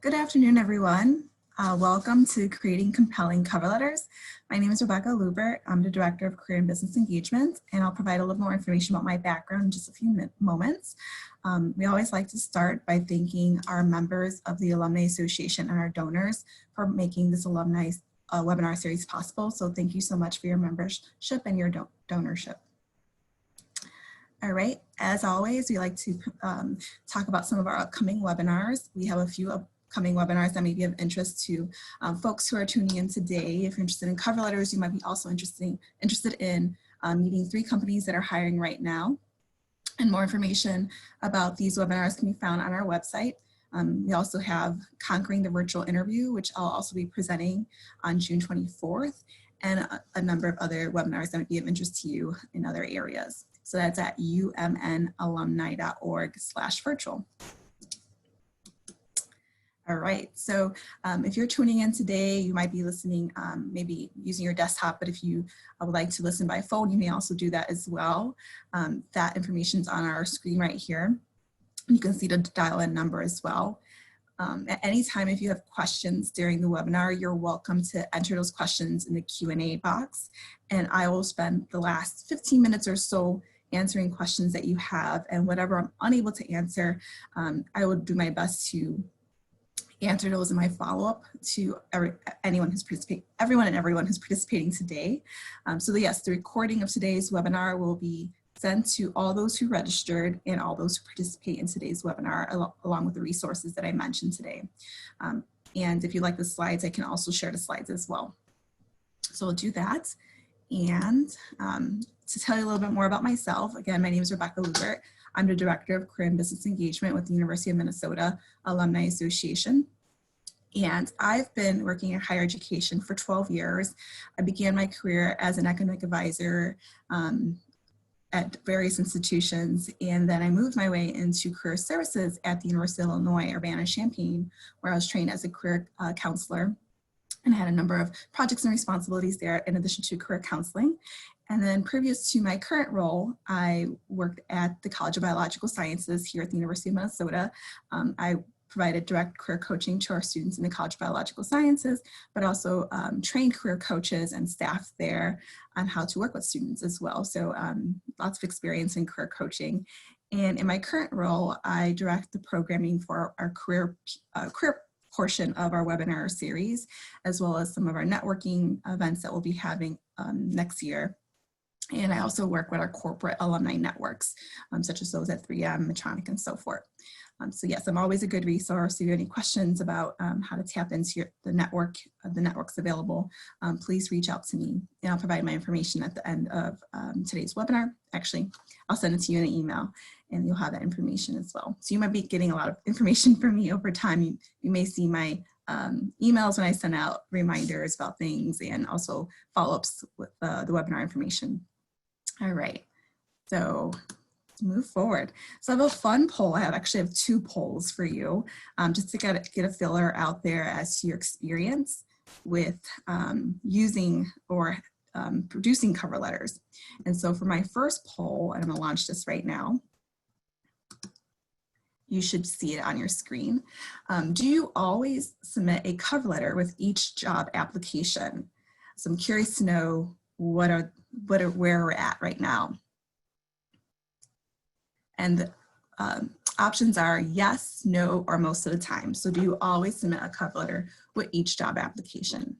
Good afternoon, everyone. Welcome to Creating Compelling Cover Letters. My name is Diaz Luebbert. I'm the Director of Career and Business Engagement, and I'll provide a little more information about my background in just a few moments. We always like to start by thanking our members of the Alumni Association and our donors for making this alumni webinar series possible. So thank you so much for your membership and your donorship. All right, as always, we like to talk about some of our upcoming webinars. We have a few upcoming webinars that may be of interest to folks who are tuning in today. If you're interested in cover letters, you might be also interested in meeting 3 companies that are hiring right now. And more information about these webinars can be found on our website. We also have Conquering the Virtual Interview, which I'll also be presenting on June 24th, and a number of other webinars that might be of interest to you in other areas. So that's at umnalumni.org/virtual. All right, so if you're tuning in today, you might be listening, maybe using your desktop, but if you would like to listen by phone, you may also do that as well. That information is on our screen right here. You can see the dial-in number as well. At any time, if you have questions during the webinar, you're welcome to enter those questions in the Q&A box, and I will spend the last 15 minutes or so answering questions that you have, and whatever I'm unable to answer, I will do my best to answer those in my follow-up to everyone who's participating today. So yes, the recording of today's webinar will be sent to all those who registered and all those who participate in today's webinar, along with the resources that I mentioned today. And if you like the slides, I can also share the slides as well. So we'll do that. And to tell you a little bit more about myself, again, my name is Diaz Luebbert. I'm the Director of Career and Business Engagement with the University of Minnesota Alumni Association. And I've been working in higher education for 12 years. I began my career as an academic advisor at various institutions, and then I moved my way into career services at the University of Illinois Urbana-Champaign, where I was trained as a career counselor and had a number of projects and responsibilities there in addition to career counseling. And then previous to my current role, I worked at the College of Biological Sciences here at the University of Minnesota. I provided direct career coaching to our students in the College of Biological Sciences, but also trained career coaches and staff there on how to work with students as well. So lots of experience in career coaching. And in my current role, I direct the programming for our career portion of our webinar series, as well as some of our networking events that we'll be having next year. And I also work with our corporate alumni networks, such as those at 3M, Medtronic, and so forth. So yes, I'm always a good resource. If you have any questions about how to tap into the networks available, please reach out to me, and I'll provide my information at the end of today's webinar. Actually, I'll send it to you in an email, and you'll have that information as well. So you might be getting a lot of information from me over time. You may see my emails when I send out reminders about things, and also follow-ups with the webinar information. All right, so let's move forward. So I have a fun poll. I actually have 2 polls for you, just to get a filler out there as to your experience with using or producing cover letters. And so for my first poll, and I'm gonna launch this right now. You should see it on your screen. Do you always submit a cover letter with each job application? So I'm curious to know where we're at right now. And the options are yes, no, or most of the time. So do you always submit a cover letter with each job application?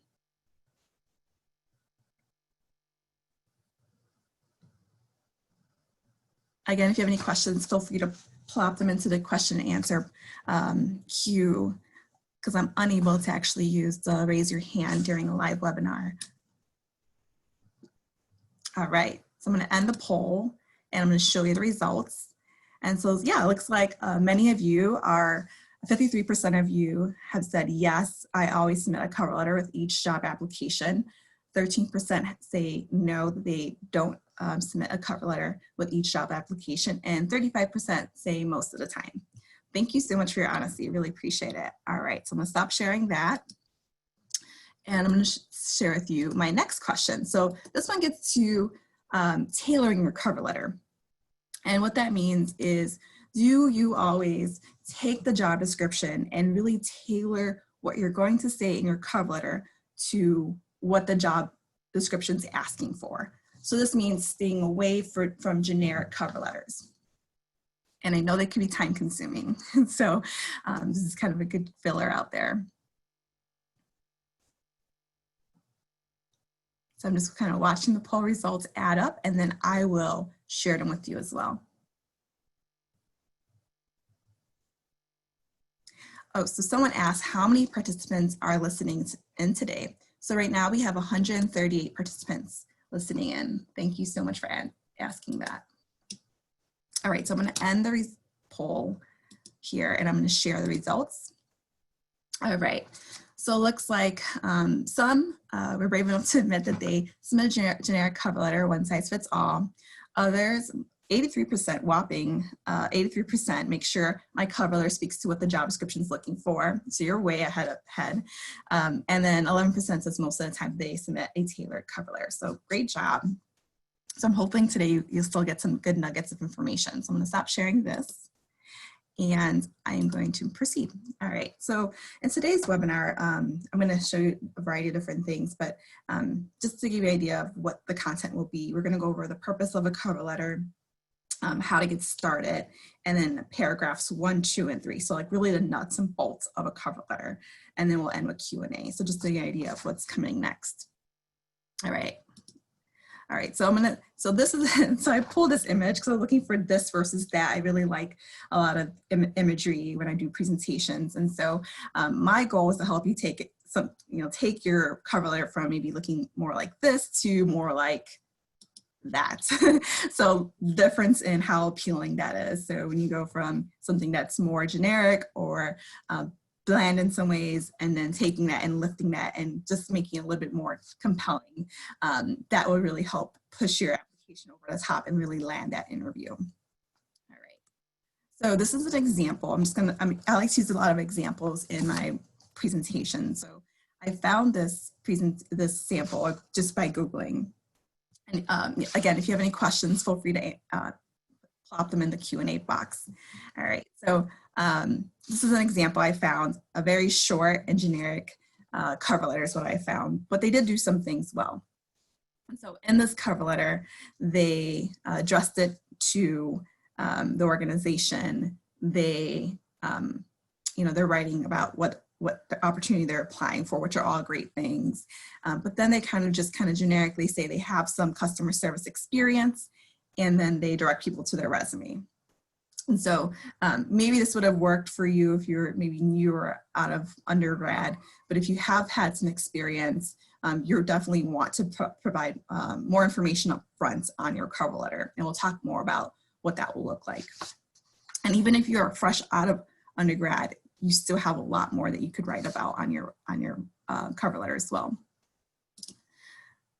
Again, if you have any questions, feel free to plop them into the question and answer queue, because I'm unable to actually use the raise your hand during a live webinar. All right, so I'm going to end the poll, and I'm going to show you the results. And so, yeah, it looks like many of you are, 53% of you have said, yes, I always submit a cover letter with each job application. 13% say no, they don't submit a cover letter with each job application, and 35% say most of the time. Thank you so much for your honesty. Really appreciate it. All right, so I'm gonna stop sharing that. And I'm gonna share with you my next question. So this one gets to tailoring your cover letter. And what that means is, do you always take the job description and really tailor what you're going to say in your cover letter to what the job description is asking for? So this means staying away from generic cover letters. And I know they can be time consuming. So this is kind of a good filler out there. So I'm just kind of watching the poll results add up, and then I will share them with you as well. Oh, so someone asked how many participants are listening in today. So right now we have 138 participants listening in. Thank you so much for asking that. All right, so I'm going to end the poll here, and I'm going to share the results. All right. So it looks like some were brave enough to admit that they submitted a generic cover letter, one size fits all. Others, 83%, whopping 83%, make sure my cover letter speaks to what the job description is looking for. So you're way ahead. And then 11% says most of the time they submit a tailored cover letter. So great job. So I'm hoping today you'll still get some good nuggets of information. So I'm going to stop sharing this. And I am going to proceed. All right, so in today's webinar, I'm going to show you a variety of different things, but just to give you an idea of what the content will be, we're going to go over the purpose of a cover letter, how to get started, and then paragraphs 1, 2, and 3. So like really the nuts and bolts of a cover letter, and then we'll end with Q&A. So just to get an idea of what's coming next. All right. All right, so so I pulled this image because I'm looking for this versus that. I really like a lot of imagery when I do presentations. And so my goal is to help you take take your cover letter from maybe looking more like this to more like that. So difference in how appealing that is. So when you go from something that's more generic or bland in some ways, and then taking that and lifting that and just making it a little bit more compelling, that will really help push your application over the top and really land that interview. All right. So this is an example. I like to use a lot of examples in my presentation. So I found this sample just by Googling. And again, if you have any questions, feel free to plop them in the Q&A box. All right, so this is an example I found, a very short and generic cover letter is what I found, but they did do some things well. And so in this cover letter, they addressed it to the organization. They, they're writing about what the opportunity they're applying for, which are all great things. But then they kind of generically say they have some customer service experience, and then they direct people to their resume. And so maybe this would have worked for you if you're maybe newer out of undergrad, but if you have had some experience, you definitely want to provide more information up front on your cover letter, and we'll talk more about what that will look like. And even if you're fresh out of undergrad, you still have a lot more that you could write about on your cover letter as well.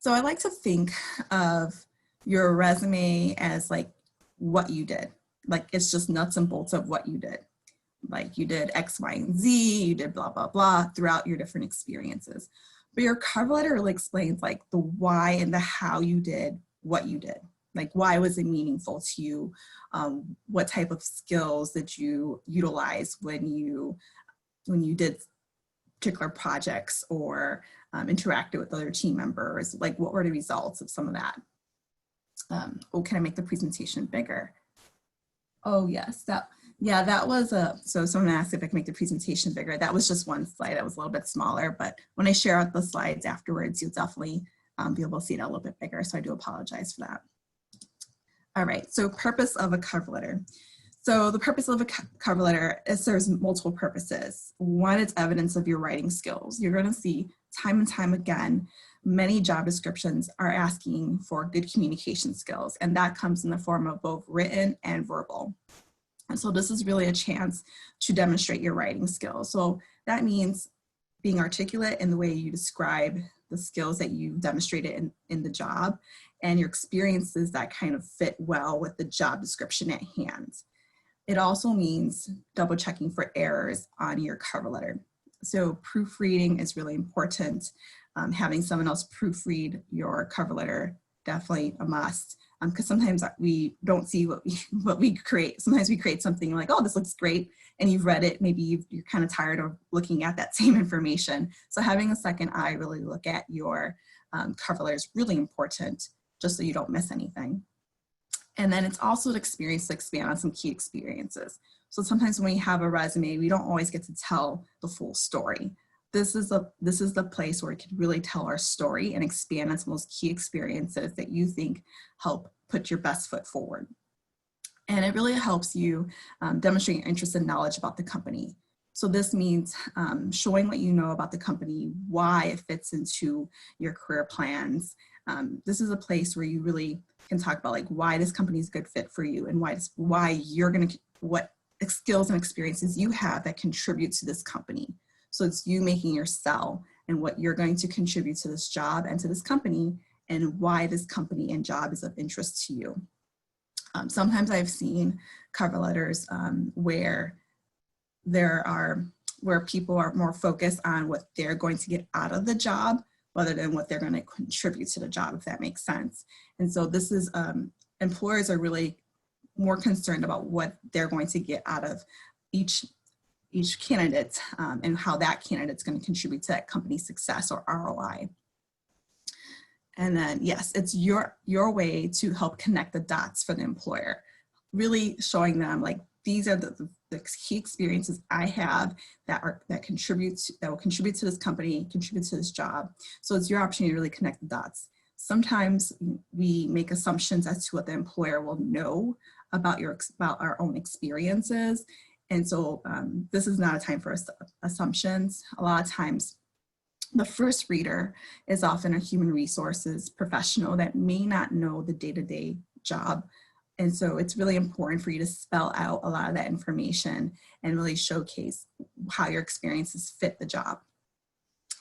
So I like to think of your resume as like what you did. Like it's just nuts and bolts of what you did. Like you did X, Y, and Z, you did blah, blah, blah throughout your different experiences. But your cover letter really explains like the why and the how you did what you did. Like why was it meaningful to you? What type of skills did you utilize when you did particular projects or interacted with other team members? Like what were the results of some of that? Oh, can I make the presentation bigger? Oh yes, that was so someone asked if I can make the presentation bigger. That was just one slide. That was a little bit smaller, but when I share out the slides afterwards, you'll definitely be able to see it a little bit bigger. So I do apologize for that. All right, so purpose of a cover letter. So the purpose of a cover letter serves multiple purposes. One, it's evidence of your writing skills. You're gonna see time and time again, many job descriptions are asking for good communication skills, and that comes in the form of both written and verbal. And so this is really a chance to demonstrate your writing skills. So that means being articulate in the way you describe the skills that you demonstrated in the job and your experiences that kind of fit well with the job description at hand. It also means double checking for errors on your cover letter. So proofreading is really important. Having someone else proofread your cover letter, definitely a must. because sometimes we don't see what we create. Sometimes we create something like, oh, this looks great, and you've read it, maybe you're kind of tired of looking at that same information. So having a second eye, really look at your cover letter is really important, just so you don't miss anything. And then it's also an experience to expand on some key experiences. So sometimes when we have a resume, we don't always get to tell the full story. This is the place where we can really tell our story and expand on some of those key experiences that you think help put your best foot forward. And it really helps you demonstrate your interest and knowledge about the company. So this means showing what you know about the company, why it fits into your career plans. This is a place where you really can talk about like why this company is a good fit for you, and what skills and experiences you have that contribute to this company. So it's you making your sell and what you're going to contribute to this job and to this company, and why this company and job is of interest to you. Sometimes I've seen cover letters where people are more focused on what they're going to get out of the job rather than what they're going to contribute to the job, if that makes sense. And so this is, employers are really more concerned about what they're going to get out of each candidate and how that candidate's going to contribute to that company's success or ROI. And then, yes, it's your way to help connect the dots for the employer, really showing them like, these are the key experiences I have that will contribute to this company, contribute to this job. So it's your opportunity to really connect the dots. Sometimes we make assumptions as to what the employer will know about our own experiences. And so this is not a time for assumptions. A lot of times, the first reader is often a human resources professional that may not know the day-to-day job. And so it's really important for you to spell out a lot of that information and really showcase how your experiences fit the job.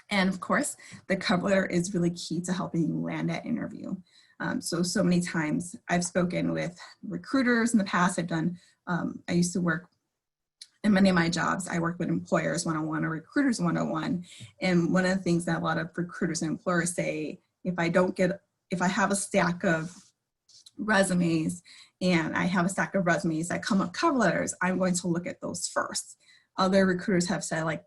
And of course, the cover letter is really key to helping you land that interview. So many times I've spoken with recruiters in the past. I used to work in many of my jobs, I work with employers one-on-one or recruiters one-on-one. And one of the things that a lot of recruiters and employers say, if I have a stack of resumes and I have a stack of resumes that come up cover letters, I'm going to look at those first. Other recruiters have said, like,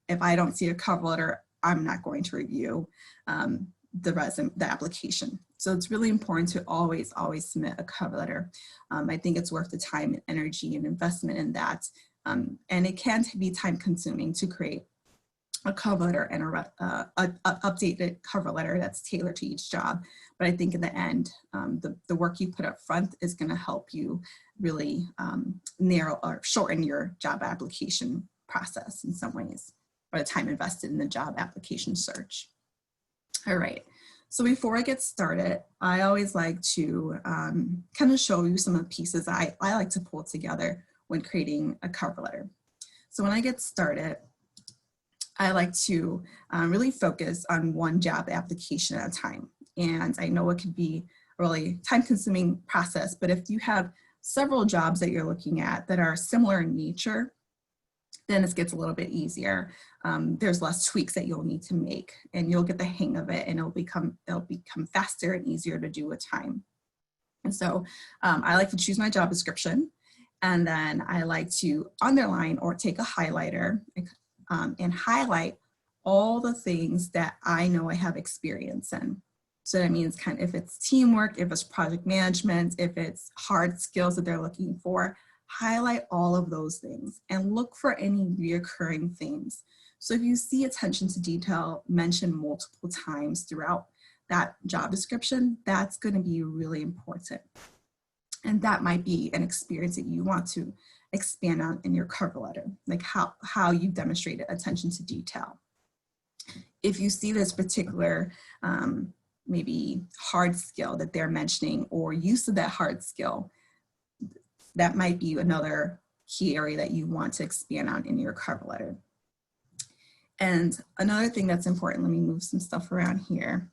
if I don't see a cover letter, I'm not going to review the application. So it's really important to always submit a cover letter. I think it's worth the time and energy and investment in that. And it can be time consuming to create a cover letter and an updated cover letter that's tailored to each job. But I think in the end, the work you put up front is going to help you really narrow or shorten your job application process in some ways, or the time invested in the job application search. All right. So before I get started, I always like to kind of show you some of the pieces I like to pull together when creating a cover letter. So when I get started, I like to really focus on one job application at a time. And I know it can be a really time-consuming process, but if you have several jobs that you're looking at that are similar in nature, then it gets a little bit easier. There's less tweaks that you'll need to make, and you'll get the hang of it, and it'll become faster and easier to do with time. And so I like to choose my job description, and then I like to underline or take a highlighter and highlight all the things that I know I have experience in. So that means kind of if it's teamwork, if it's project management, if it's hard skills that they're looking for, highlight all of those things and look for any reoccurring themes. So if you see attention to detail mentioned multiple times throughout that job description, that's going to be really important. And that might be an experience that you want to expand on in your cover letter, like how you demonstrated attention to detail. If you see this particular maybe hard skill that they're mentioning or use of that hard skill, that might be another key area that you want to expand on in your cover letter. And another thing that's important, let me move some stuff around here,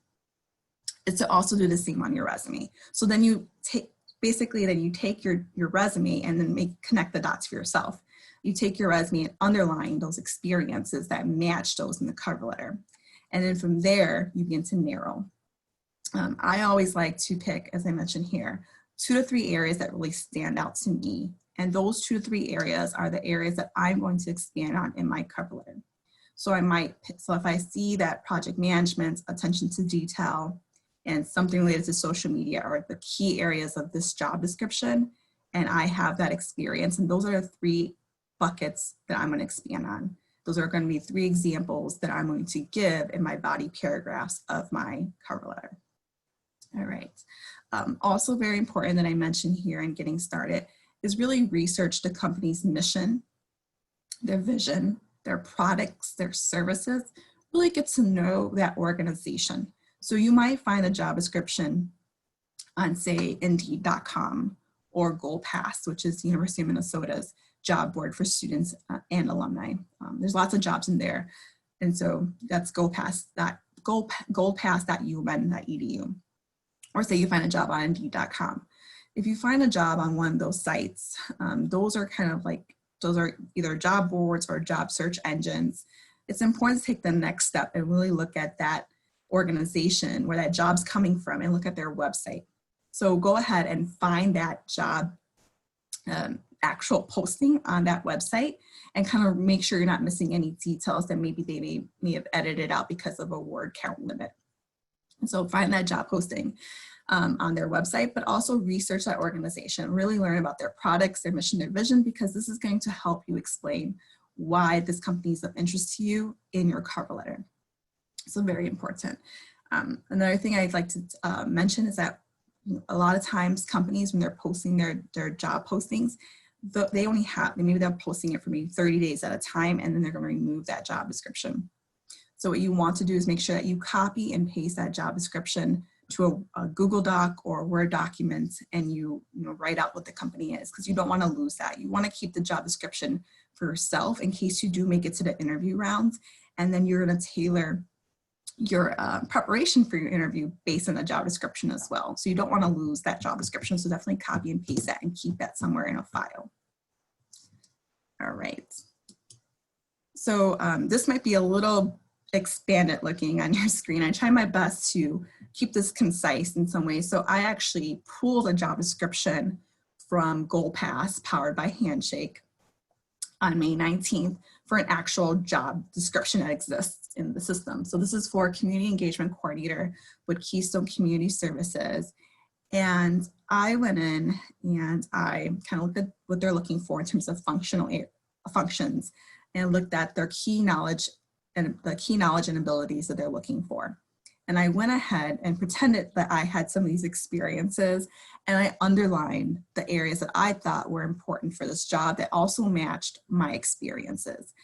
is to also do the same on your resume. So then you take your resume and then connect the dots for yourself. You take your resume and underline those experiences that match those in the cover letter. And then from there, you begin to narrow. I always like to pick, as I mentioned here, 2 to 3 areas that really stand out to me. And those 2 to 3 areas are the areas that I'm going to expand on in my cover letter. So if I see that project management, attention to detail, and something related to social media are the key areas of this job description, and I have that experience, and those are the 3 buckets that I'm going to expand on. Those are going to be 3 examples that I'm going to give in my body paragraphs of my cover letter. All right. Also very important that I mentioned here in getting started is really research the company's mission, their vision, their products, their services, really get to know that organization. So you might find a job description on, say, Indeed.com or GoalPass, which is the University of Minnesota's job board for students and alumni. There's lots of jobs in there. And so that's goalpass.umen.edu. Or say you find a job on Indeed.com. If you find a job on one of those sites, those are either job boards or job search engines. It's important to take the next step and really look at that organization where that job's coming from and look at their website. So go ahead and find that job actual posting on that website and kind of make sure you're not missing any details that maybe they may have edited out because of a word count limit. And so find that job posting on their website, but also research that organization, really learn about their products, their mission, their vision, because this is going to help you explain why this company is of interest to you in your cover letter. So very important. Another thing I'd like to mention is that a lot of times companies, when they're posting their job postings, they only have, maybe they're posting it for maybe 30 days at a time, and then they're going to remove that job description. So what you want to do is make sure that you copy and paste that job description to a Google Doc or a Word document, and you write out what the company is, because you don't want to lose that. You want to keep the job description for yourself in case you do make it to the interview rounds, and then you're going to tailor your preparation for your interview based on the job description as well. So you don't want to lose that job description, so definitely copy and paste that and keep that somewhere in a file. All right. So this might be a little expanded looking on your screen. I try my best to keep this concise in some ways. So I actually pulled a job description from GoalPass, powered by Handshake, on May 19th for an actual job description that exists in the system. So this is for Community Engagement Coordinator with Keystone Community Services. And I went in and I kind of looked at what they're looking for in terms of functions, and looked at their key knowledge and the key knowledge and abilities that they're looking for. And I went ahead and pretended that I had some of these experiences, and I underlined the areas that I thought were important for this job that also matched my experiences.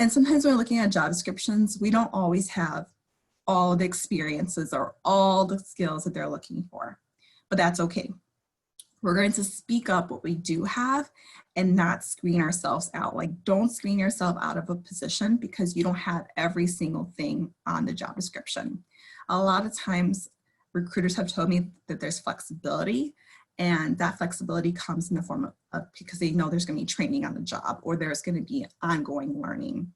And sometimes when we're looking at job descriptions, we don't always have all the experiences or all the skills that they're looking for, but that's okay. We're going to speak up what we do have and not screen ourselves out. Like, don't screen yourself out of a position because you don't have every single thing on the job description. A lot of times recruiters have told me that there's flexibility, and that flexibility comes in the form of because they know there's going to be training on the job or there's going to be ongoing learning.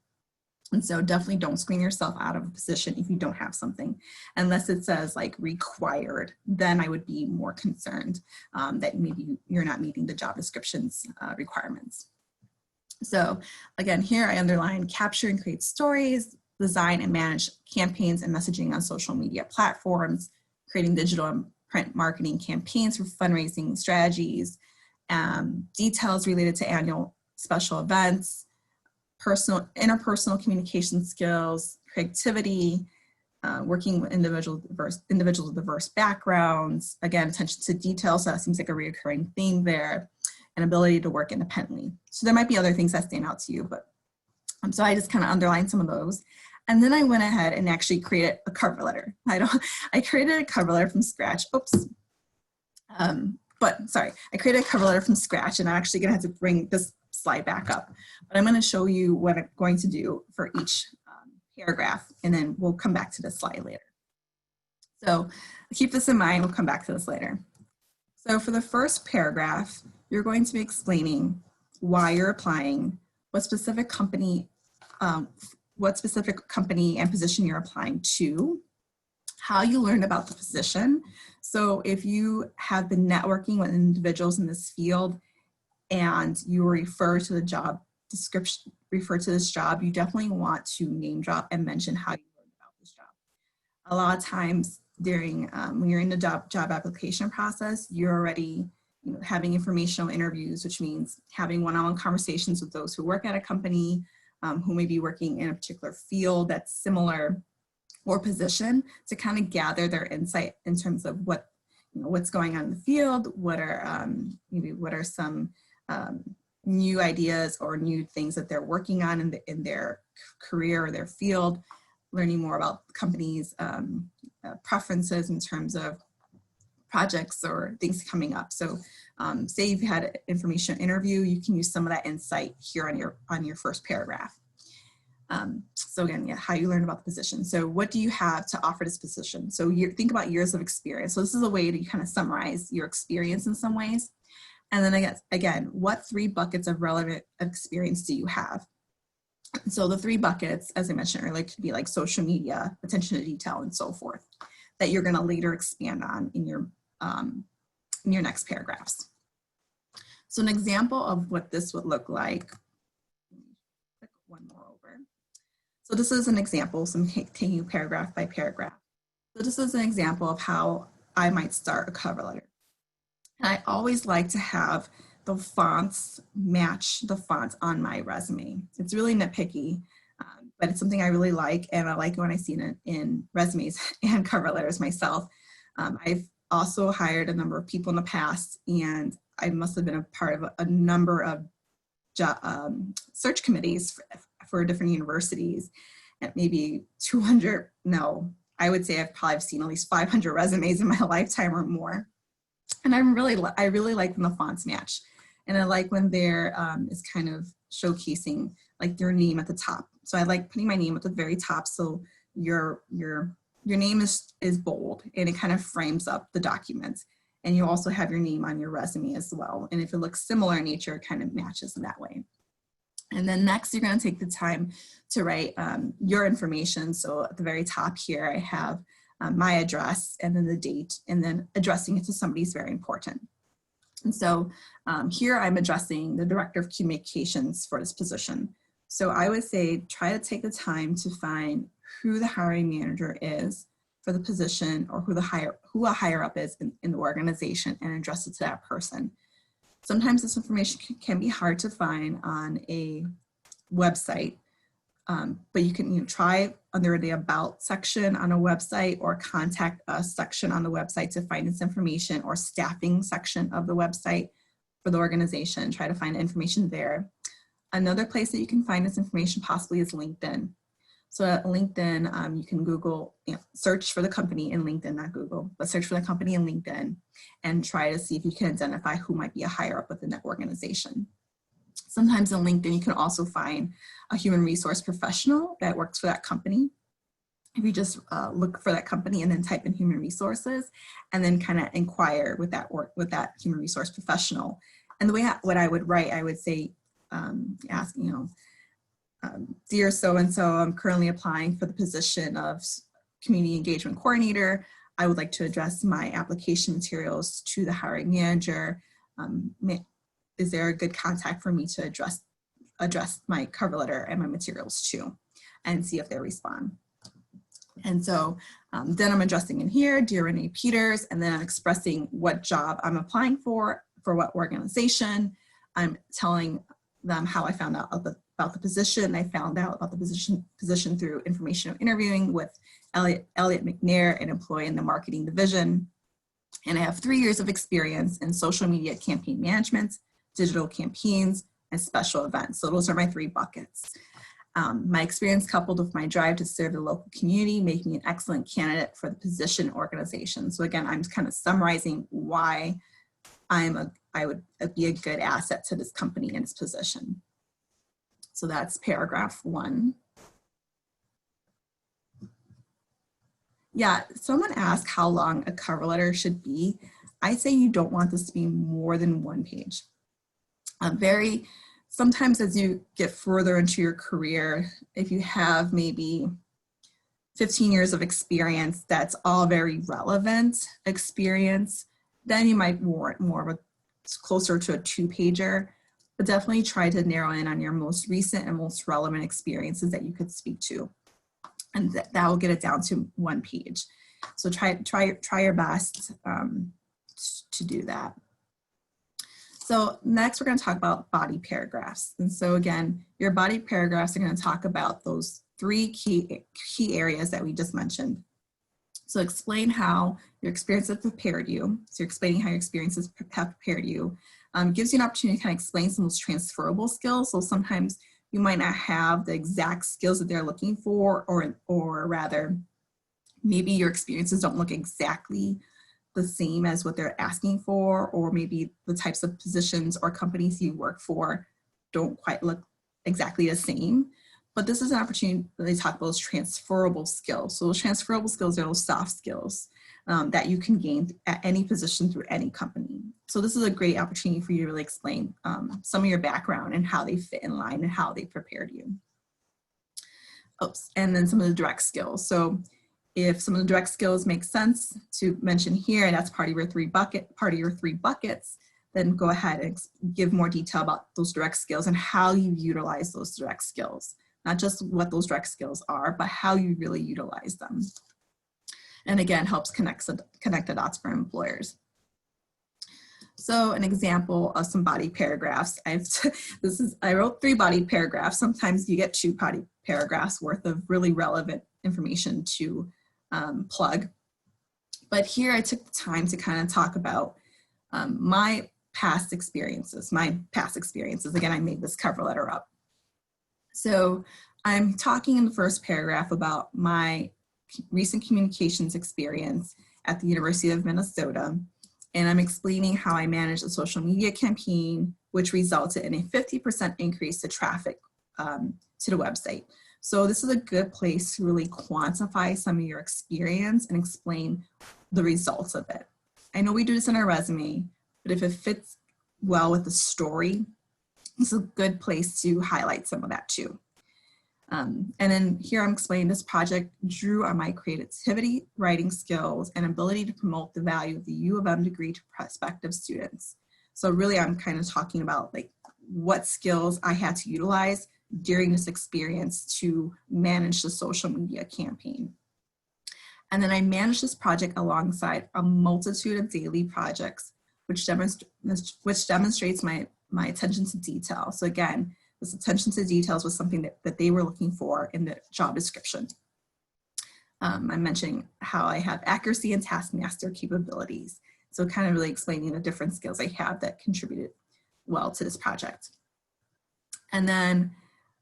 And so definitely don't screen yourself out of a position if you don't have something, unless it says like required. Then I would be more concerned that maybe you're not meeting the job description's requirements. So again, here I underline capture and create stories, design and manage campaigns and messaging on social media platforms, creating digital and print marketing campaigns for fundraising strategies, details related to annual special events, interpersonal communication skills, creativity, working with individuals with diverse backgrounds, again, attention to detail, so that seems like a recurring theme there, and ability to work independently. So there might be other things that stand out to you, but so I just kind of underlined some of those. And then I went ahead and actually created a cover letter. I created a cover letter from scratch. Oops. I created a cover letter from scratch, and I'm actually gonna have to bring this slide back up. But I'm gonna show you what I'm going to do for each paragraph, and then we'll come back to this slide later. So keep this in mind, we'll come back to this later. So for the first paragraph, you're going to be explaining why you're applying, what specific company and position you're applying to, how you learned about the position. So if you have been networking with individuals in this field and you refer to the job description, refer to this job, you definitely want to name drop and mention how you learned about this job. A lot of times during, when you're in the job application process, you're already having informational interviews, which means having one-on-one conversations with those who work at a company, who may be working in a particular field that's similar or position, to kind of gather their insight in terms of what's going on in the field, what are maybe what are some new ideas or new things that they're working on in their career or their field, learning more about the company's preferences in terms of projects or things coming up. So say you've had an information interview, you can use some of that insight here on your first paragraph. So again, yeah, how you learn about the position. So what do you have to offer this position? So think about years of experience. So this is a way to kind of summarize your experience in some ways. And then I guess, again, what 3 buckets of relevant experience do you have? So the 3 buckets, as I mentioned earlier, could be like social media, attention to detail, and so forth, that you're going to later expand on in your next paragraphs. So an example of what this would look like, click one more over. So this is an example, so I'm taking you paragraph by paragraph. So this is an example of how I might start a cover letter. And I always like to have the fonts match the fonts on my resume. It's really nitpicky, but it's something I really like, and I like it when I see it in resumes and cover letters myself. I've also hired a number of people in the past, and I must have been a part of a number of search committees for different universities, at maybe 200, no, I would say I've probably seen at least 500 resumes in my lifetime or more. And I really like when the fonts match. And I like when there is kind of showcasing like your name at the top. So I like putting my name at the very top, so your name is bold and it kind of frames up the document. And you also have your name on your resume as well. And if it looks similar in nature, it kind of matches in that way. And then next, you're going to take the time to write your information. So at the very top here, I have my address and then the date, and then addressing it to somebody is very important. And so here I'm addressing the director of communications for this position. So I would say try to take the time to find who the hiring manager is for the position, or who a higher up is in the organization, and address it to that person. Sometimes this information can be hard to find on a website, but you can try under the About section on a website, or Contact Us section on the website to find this information, or Staffing section of the website for the organization. Try to find information there. Another place that you can find this information possibly is LinkedIn. So at LinkedIn, you can Google, search for the company in LinkedIn, not Google, but search for the company in LinkedIn and try to see if you can identify who might be a higher up within that organization. Sometimes in LinkedIn, you can also find a human resource professional that works for that company. If you just look for that company and then type in human resources, and then kind of inquire with that human resource professional. And the way what I would write, I would say, ask, dear so-and-so, I'm currently applying for the position of community engagement coordinator. I would like to address my application materials to the hiring manager. Is there a good contact for me to address my cover letter and my materials to, and see if they respond. And so then I'm addressing in here, dear Renee Peters, and then I'm expressing what job I'm applying for what organization. I'm telling them how I found out about the position. I found out about the position through informational interviewing with Elliot McNair, an employee in the marketing division. And I have 3 years of experience in social media campaign management, digital campaigns, and special events. So those are my 3 buckets. My experience coupled with my drive to serve the local community make me an excellent candidate for the position organization. So again, I'm kind of summarizing why I would be a good asset to this company and its position. So that's paragraph 1. Yeah, someone asked how long a cover letter should be. I say you don't want this to be more than 1 page. Sometimes as you get further into your career, if you have maybe 15 years of experience, that's all very relevant experience, then you might warrant more of a closer to a 2-pager, but definitely try to narrow in on your most recent and most relevant experiences that you could speak to. And that will get it down to 1 page. So try your best to do that. So next we're going to talk about body paragraphs. And so again, your body paragraphs are going to talk about those 3 key areas that we just mentioned. So explain how your experience has prepared you. So you're explaining how your experiences have prepared you. Gives you an opportunity to kind of explain some of those transferable skills. So sometimes you might not have the exact skills that they're looking for, or rather, maybe your experiences don't look exactly the same as what they're asking for, or maybe the types of positions or companies you work for don't quite look exactly the same. But this is an opportunity that they talk about those transferable skills. So those transferable skills are those soft skills that you can gain at any position through any company. So this is a great opportunity for you to really explain some of your background and how they fit in line and how they prepared you. Oops, and then some of the direct skills. So if some of the direct skills make sense to mention here, and that's part of your 3 buckets, then go ahead and give more detail about those direct skills and how you utilize those direct skills. Not just what those direct skills are, but how you really utilize them. And again, helps connect the dots for employers. So an example of some body paragraphs. I wrote 3 body paragraphs. Sometimes you get 2 body paragraphs worth of really relevant information to plug. But here I took the time to kind of talk about my past experiences. Again, I made this cover letter up. So I'm talking in the first paragraph about my recent communications experience at the University of Minnesota. And I'm explaining how I managed a social media campaign, which resulted in a 50% increase to traffic to the website. So this is a good place to really quantify some of your experience and explain the results of it. I know we do this in our resume, but if it fits well with the story, it's a good place to highlight some of that too. And then here I'm explaining this project drew on my creativity, writing skills, and ability to promote the value of the U of M degree to prospective students. So really I'm kind of talking about like what skills I had to utilize during this experience to manage the social media campaign. And then I managed this project alongside a multitude of daily projects, which demonstrates my attention to detail. So again, this attention to details was something that they were looking for in the job description. I'm mentioning how I have accuracy and taskmaster capabilities. So kind of really explaining the different skills I have that contributed well to this project. And then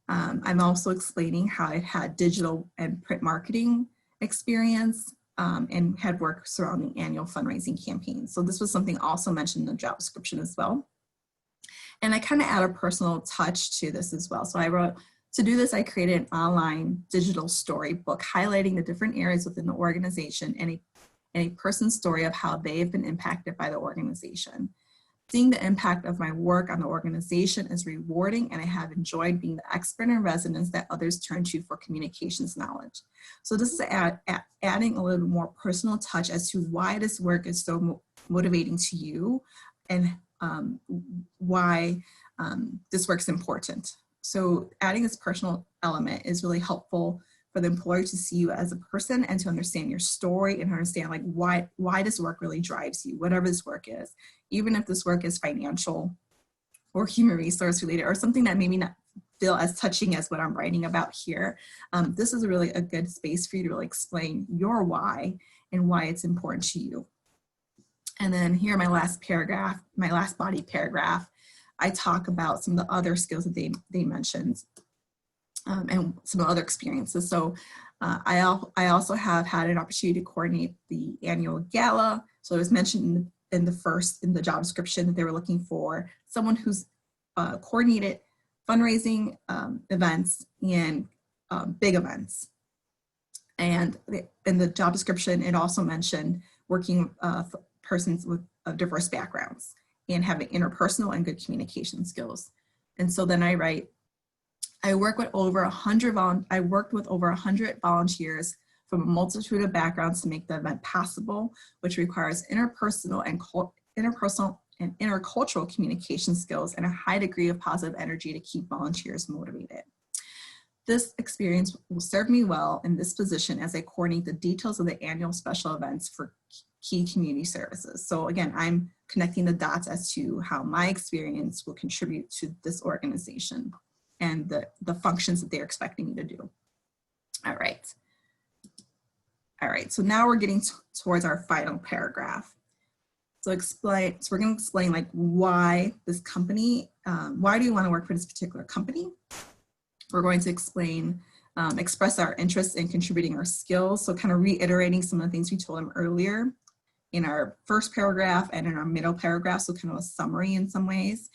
I'm also explaining how I've had digital and print marketing experience and had work surrounding annual fundraising campaigns. So this was something also mentioned in the job description as well. And I kind of add a personal touch to this as well. So I wrote, to do this, I created an online digital storybook highlighting the different areas within the organization and a person's story of how they've been impacted by the organization. Seeing the impact of my work on the organization is rewarding, and I have enjoyed being the expert in residence that others turn to for communications knowledge. So this is adding a little more personal touch as to why this work is so motivating to you and why this work's important. So adding this personal element is really helpful for the employer to see you as a person and to understand your story and understand like why this work really drives you, whatever this work is. Even if this work is financial or human resource related or something that maybe not feel as touching as what I'm writing about here, this is really a good space for you to really explain your why and why it's important to you. And then here, my last paragraph, my last body paragraph, I talk about some of the other skills that they mentioned and some other experiences. So I also have had an opportunity to coordinate the annual gala. So it was mentioned in the job description that they were looking for someone who's coordinated fundraising events and big events. And in the job description, it also mentioned working persons with diverse backgrounds and having interpersonal and good communication skills. And so then I write, I worked with over 100 volunteers from a multitude of backgrounds to make the event passable, which requires interpersonal and intercultural communication skills and a high degree of positive energy to keep volunteers motivated. This experience will serve me well in this position as I coordinate the details of the annual special events for key community services. So again, I'm connecting the dots as to how my experience will contribute to this organization and the functions that they're expecting me to do. All right. All right, so now we're getting towards our final paragraph. So we're going to explain like why this company, why do you want to work for this particular company? We're going to explain, express our interest in contributing our skills. So kind of reiterating some of the things we told them earlier in our first paragraph and in our middle paragraph. So kind of a summary in some ways.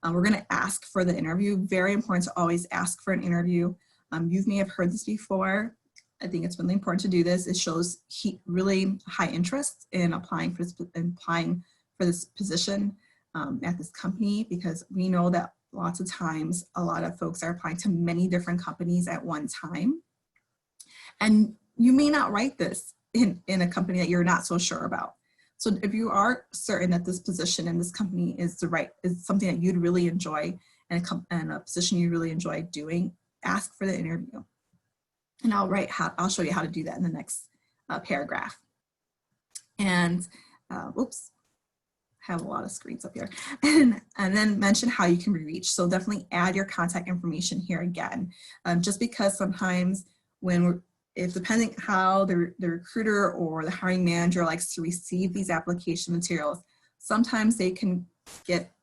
We're going to ask for the interview. Very important to always ask for an interview. You may have heard this before. I think it's really important to do this. It shows really high interest in applying for this position at this company, because we know that lots of times a lot of folks are applying to many different companies at one time. And you may not write this in a company that you're not so sure about. So if you are certain that this position in this company is something that you'd really enjoy and a position you really enjoy doing, ask for the interview. And I'll show you how to do that in the next paragraph. And oops, I have a lot of screens up here. And then mention how you can be reached. So definitely add your contact information here again. Just because sometimes depending how the recruiter or the hiring manager likes to receive these application materials, sometimes they can get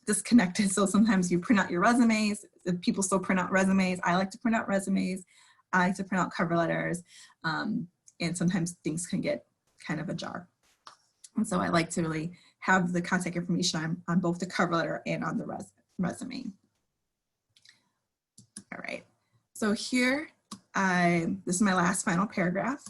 disconnected. So sometimes you print out your resumes. People still print out resumes. I like to print out resumes. I like to print out cover letters, and sometimes things can get kind of ajar. And so I like to really have the contact information on both the cover letter and on the resume. All right, so here, this is my last final paragraph.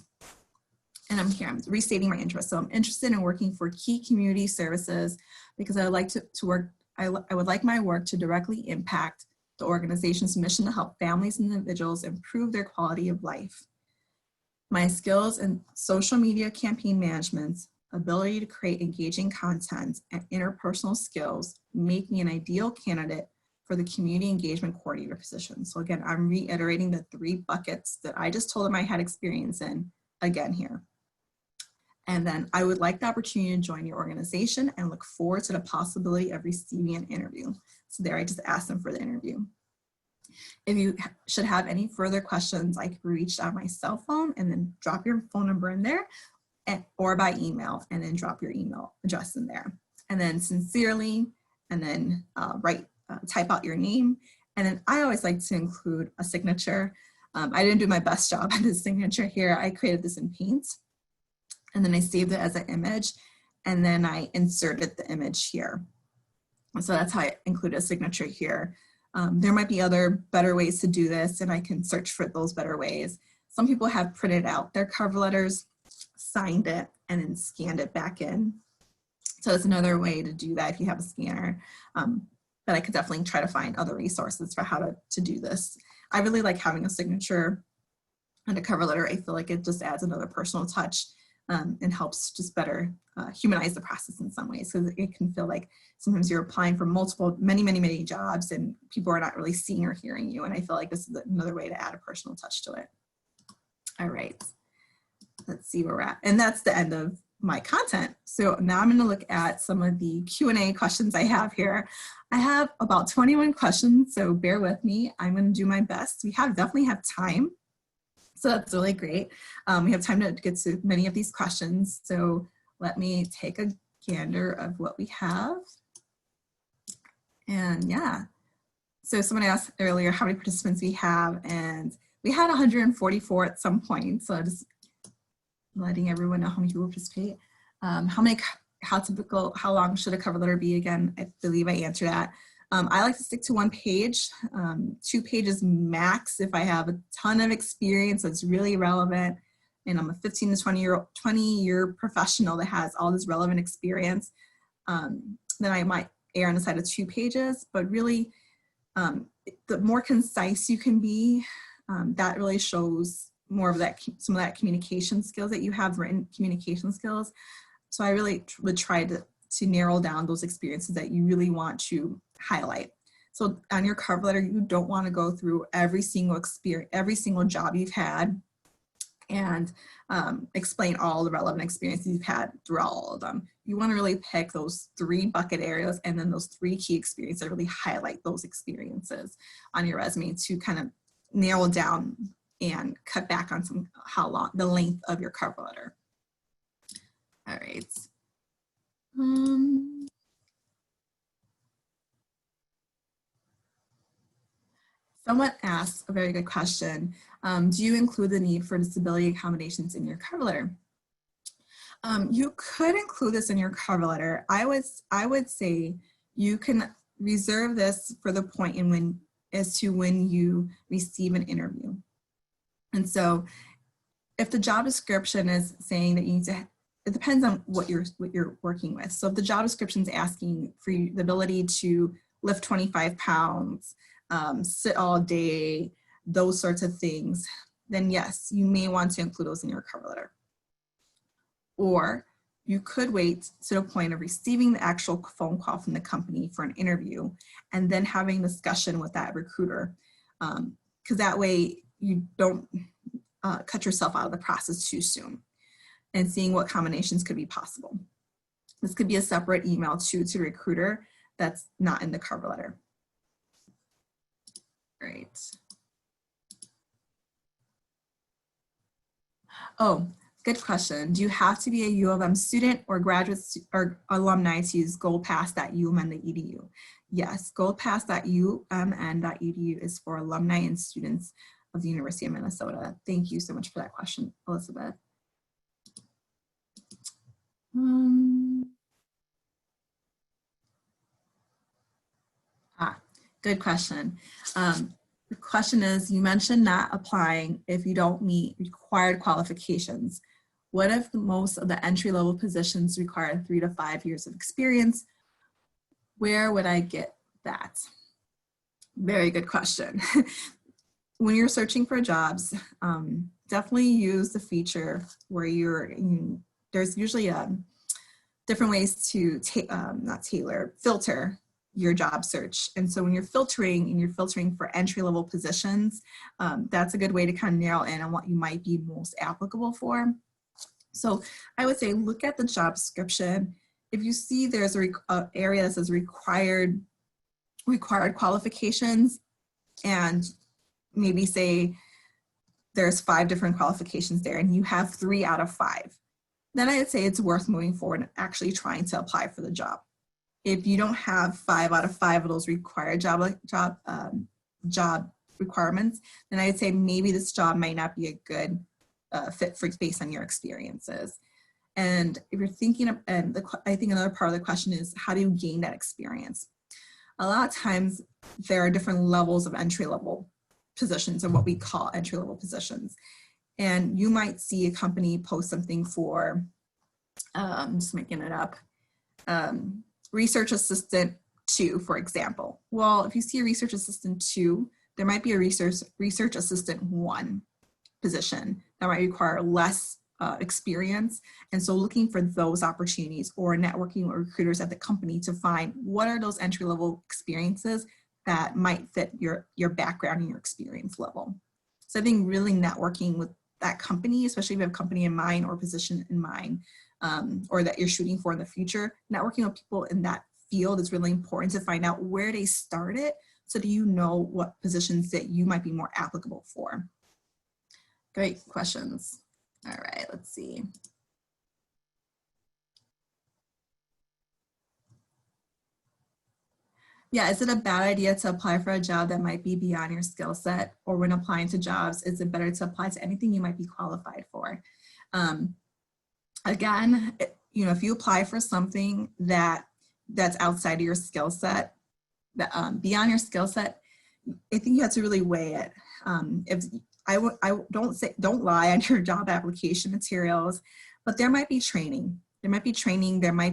And I'm restating my interest. So I'm interested in working for key community services because I would like to work, I would like my work to directly impact the organization's mission to help families and individuals improve their quality of life. My skills in social media campaign management, ability to create engaging content, and interpersonal skills make me an ideal candidate for the community engagement coordinator position. So again, I'm reiterating the 3 buckets that I just told them I had experience in again here. And then I would like the opportunity to join your organization and look forward to the possibility of receiving an interview. So there I just asked them for the interview. If you should have any further questions, I could be reached on my cell phone and then drop your phone number in there, or by email, and then drop your email address in there. And then sincerely, and then type out your name. And then I always like to include a signature. I didn't do my best job at this signature here. I created this in Paint. And then I saved it as an image, and then I inserted the image here. So that's how I include a signature here. There might be other better ways to do this, and I can search for those better ways. Some people have printed out their cover letters, signed it, and then scanned it back in. So that's another way to do that if you have a scanner. But I could definitely try to find other resources for how to do this. I really like having a signature and a cover letter. I feel like it just adds another personal touch. And helps just better humanize the process in some ways, because it can feel like sometimes you're applying for many jobs and people are not really seeing or hearing you. And I feel like this is another way to add a personal touch to it. All right, let's see where we're at. And that's the end of my content. So now I'm going to look at some of the Q&A questions I have here. I have about 21 questions, so bear with me. I'm going to do my best. We definitely have time. So that's really great. We have time to get to many of these questions. So let me take a gander of what we have. And yeah, so someone asked earlier how many participants we have, and we had 144 at some point. So just letting everyone know how many people participate. How long should a cover letter be? Again, I believe I answered that. I like to stick to 1 page, 2 pages max if I have a ton of experience that's really relevant and I'm a 15 to 20 year professional that has all this relevant experience. Then I might err on the side of 2 pages, but really the more concise you can be, that really shows more of that, some of that communication skills that you have, written communication skills. So I really would try to narrow down those experiences that you really want to highlight. So on your cover letter, you don't want to go through every single experience, every single job you've had, and explain all the relevant experiences you've had throughout all of them. You want to really pick those 3 bucket areas and then those 3 key experiences that really highlight those experiences on your resume to kind of narrow down and cut back on the length of your cover letter. All right. Someone asked a very good question. Do you include the need for disability accommodations in your cover letter? You could include this in your cover letter. I would say you can reserve this for the point as to when you receive an interview. And so if the job description is saying that you need to, it depends on what you're working with. So if the job description is asking for you the ability to lift 25 pounds, sit all day, those sorts of things, then yes, you may want to include those in your cover letter. Or you could wait to the point of receiving the actual phone call from the company for an interview and then having a discussion with that recruiter, because that way you don't cut yourself out of the process too soon, and seeing what combinations could be possible. This could be a separate email to the recruiter that's not in the cover letter. Great. Oh, good question. Do you have to be a U of M student or graduate or alumni to use goldpass.umn.edu? Yes, goldpass.umn.edu is for alumni and students of the University of Minnesota. Thank you so much for that question, Elizabeth. Good question. The question is, you mentioned not applying if you don't meet required qualifications. What if most of the entry-level positions require 3 to 5 years of experience? Where would I get that? Very good question. When you're searching for jobs, definitely use the feature where there's usually different ways to filter your job search. And so when you're filtering for entry-level positions, that's a good way to kind of narrow in on what you might be most applicable for. So I would say look at the job description. If you see there's an area that says required qualifications, and maybe say there's 5 different qualifications there and you have 3 out of 5, then I'd say it's worth moving forward and actually trying to apply for the job. If you don't have 5 out of 5 of those required job requirements, then I'd say maybe this job might not be a good fit based on your experiences. And if you're thinking of, I think another part of the question is, how do you gain that experience? A lot of times there are different levels of entry-level positions, or what we call entry-level positions. And you might see a company post something for, just making it up, research assistant 2, for example. Well, if you see a research assistant 2, there might be a research assistant 1 position that might require less experience. And so looking for those opportunities or networking with recruiters at the company to find what are those entry-level experiences that might fit your background and your experience level. So I think really networking with that company, especially if you have a company in mind or position in mind, or that you're shooting for in the future, networking with people in that field is really important to find out where they started, so that you know what positions that you might be more applicable for. Great questions. All right, let's see. Yeah, is it a bad idea to apply for a job that might be beyond your skill set? Or when applying to jobs, is it better to apply to anything you might be qualified for? Again, if you apply for something that's outside of your skill set, beyond your skill set, I think you have to really weigh it. Don't lie on your job application materials, but there might be training. There might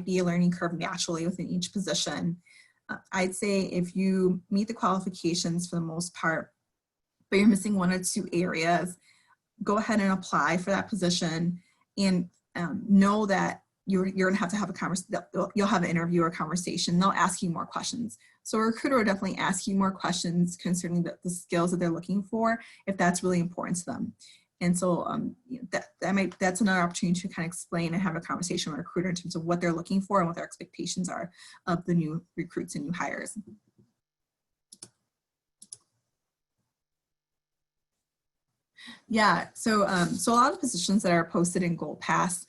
be a learning curve naturally within each position. I'd say if you meet the qualifications for the most part, but you're missing 1 or 2 areas, go ahead and apply for that position, and know that you're going to have a conversation. You'll have an interview or conversation. They'll ask you more questions. So a recruiter will definitely ask you more questions concerning the skills that they're looking for, if that's really important to them. And so that's another opportunity to kind of explain and have a conversation with a recruiter in terms of what they're looking for and what their expectations are of the new recruits and new hires. Yeah, so a lot of positions that are posted in GoldPass